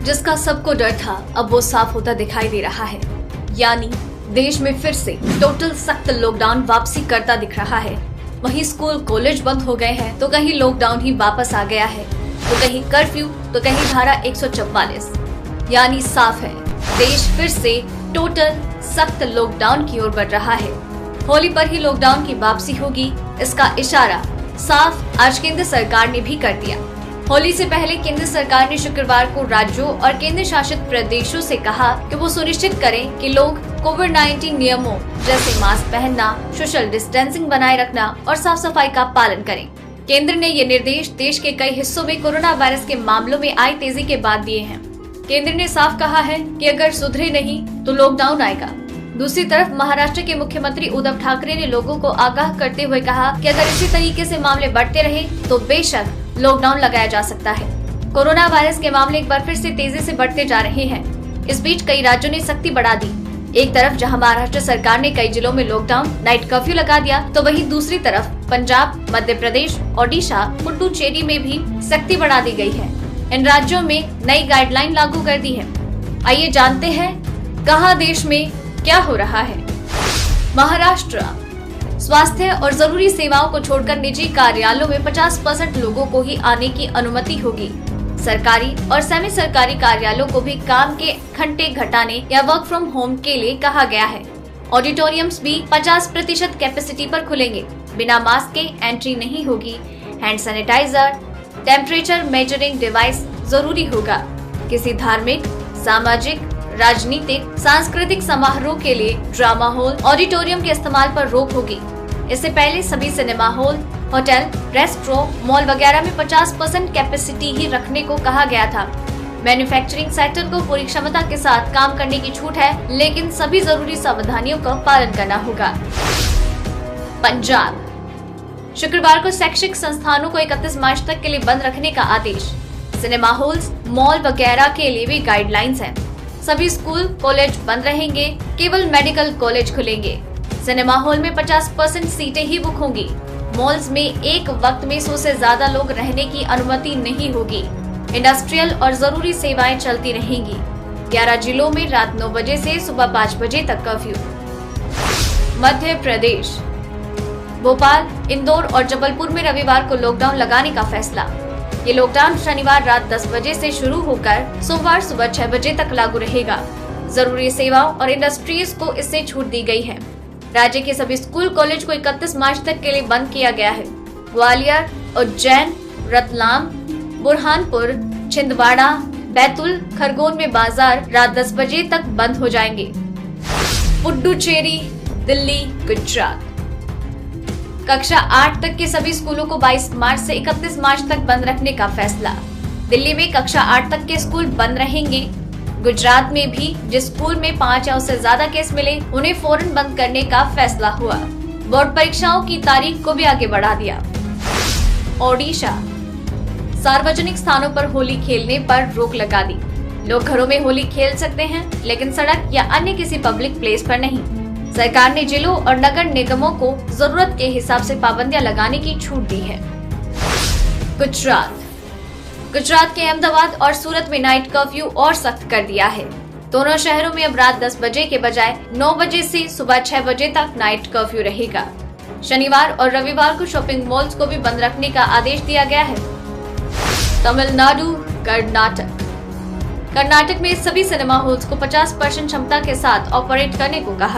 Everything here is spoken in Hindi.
जिसका सबको डर था अब वो साफ होता दिखाई दे रहा है। यानी देश में फिर से टोटल सख्त लॉकडाउन वापसी करता दिख रहा है। वहीं स्कूल कॉलेज बंद हो गए हैं तो कहीं लॉकडाउन ही वापस आ गया है, तो कहीं कर्फ्यू तो कहीं धारा 144। यानी साफ है देश फिर से टोटल सख्त लॉकडाउन की ओर बढ़ रहा है। होली पर ही लॉकडाउन की वापसी होगी, इसका इशारा साफ आज केंद्र सरकार ने भी कर दिया। होली से पहले केंद्र सरकार ने शुक्रवार को राज्यों और केंद्र शासित प्रदेशों से कहा कि वो सुनिश्चित करें कि लोग कोविड-19 नियमों जैसे मास्क पहनना, सोशल डिस्टेंसिंग बनाए रखना और साफ सफाई का पालन करें। केंद्र ने ये निर्देश देश के कई हिस्सों में कोरोना वायरस के मामलों में आई तेजी के बाद दिए हैं। केंद्र ने साफ कहा है कि अगर सुधरे नहीं तो लॉकडाउन आएगा। दूसरी तरफ महाराष्ट्र के मुख्यमंत्री उद्धव ठाकरे ने लोगों को आगाह करते हुए कहा कि अगर इसी तरीके से मामले बढ़ते रहे तो बेशक लॉकडाउन लगाया जा सकता है। कोरोना वायरस के मामले एक बार फिर से तेजी से बढ़ते जा रहे हैं। इस बीच कई राज्यों ने सख्ती बढ़ा दी। एक तरफ जहां महाराष्ट्र सरकार ने कई जिलों में लॉकडाउन, नाइट कर्फ्यू लगा दिया, तो वहीं दूसरी तरफ पंजाब, मध्य प्रदेश, ओडिशा, पुडुचेरी में भी सख्ती बढ़ा दी गई है। इन राज्यों में नई गाइडलाइन लागू कर दी है। आइए जानते हैं कहां देश में क्या हो रहा है। महाराष्ट्र स्वास्थ्य और जरूरी सेवाओं को छोड़कर निजी कार्यालयों में 50% लोगों को ही आने की अनुमति होगी। सरकारी और सेमी सरकारी कार्यालयों को भी काम के घंटे घटाने या वर्क फ्रॉम होम के लिए कहा गया है। ऑडिटोरियम्स भी 50% कैपेसिटी पर खुलेंगे। बिना मास्क के एंट्री नहीं होगी। Hand sanitiser, temperature measuring device जरूरी होगा। किसी धार्मिक, सामाजिक, राजनीतिक, सांस्कृतिक समारोह के लिए ड्रामा हॉल, ऑडिटोरियम के इस्तेमाल पर रोक होगी। इससे पहले सभी cinema hall, hotel, restaurant, mall वगैरह में 50% कैपेसिटी ही रखने को कहा गया था। मैन्युफैक्चरिंग सेक्टर को पूरी क्षमता के साथ काम करने की छूट है, लेकिन सभी जरूरी सावधानियों का पालन करना होगा। पंजाब शुक्रवार को शैक्षिक संस्थानों को 31 मार्च तक के लिए बंद रखने का आदेश। सिनेमा हॉल्स, मॉल वगैरह के लिए भी गाइडलाइंस हैं। सभी स्कूल कॉलेज बंद रहेंगे, केवल मेडिकल कॉलेज खुलेंगे। सिनेमा हॉल में 50% सीटें ही बुक होंगी। मॉल्स में एक वक्त में 100 से ज्यादा लोग रहने की अनुमति नहीं होगी। इंडस्ट्रियल और जरूरी सेवाएं चलती रहेंगी। 11 जिलों में रात 9 बजे से सुबह 5 बजे तक कर्फ्यू। मध्य प्रदेश भोपाल, इंदौर और जबलपुर में रविवार को लॉकडाउन लगाने का फैसला। ये लॉकडाउन शनिवार रात 10 बजे से शुरू होकर सोमवार सुबह 6 बजे तक लागू रहेगा। जरूरी सेवाओं और इंडस्ट्रीज को इससे छूट दी गई है। राज्य के सभी स्कूल कॉलेज को 31 मार्च तक के लिए बंद किया गया है। ग्वालियर, उज्जैन, रतलाम, बुरहानपुर, छिंदवाड़ा, बैतूल, खरगोन में बाजार रात 10 बजे तक बंद हो जाएंगे। पुडुचेरी, दिल्ली, गुजरात कक्षा 8 तक के सभी स्कूलों को 22 मार्च से 31 मार्च तक बंद रखने का फैसला। दिल्ली में कक्षा 8 तक के स्कूल बंद रहेंगे। गुजरात में भी जिस स्कूल में 5 या उससे ज्यादा केस मिले उन्हें फौरन बंद करने का फैसला हुआ। बोर्ड परीक्षाओं की तारीख को भी आगे बढ़ा दिया। ओडिशा सार्वजनिक स्थानों पर होली खेलने पर रोक लगा दी। लोग घरों में होली खेल सकते हैं, लेकिन सड़क या अन्य किसी पब्लिक प्लेस पर नहीं। सरकार ने जिलों और नगर निगमों को जरूरत के हिसाब से पाबंदियां लगाने की छूट दी है। गुजरात के अहमदाबाद और सूरत में नाइट कर्फ्यू और सख्त कर दिया है। दोनों शहरों में अब रात 10 बजे के बजाय 9 बजे से सुबह 6 बजे तक नाइट कर्फ्यू रहेगा। शनिवार और रविवार को शॉपिंग मॉल्स को भी बंद रखने का आदेश दिया गया है। तमिलनाडु, कर्नाटक में सभी सिनेमा हॉल्स को 50% क्षमता के साथ ऑपरेट करने को कहा गया।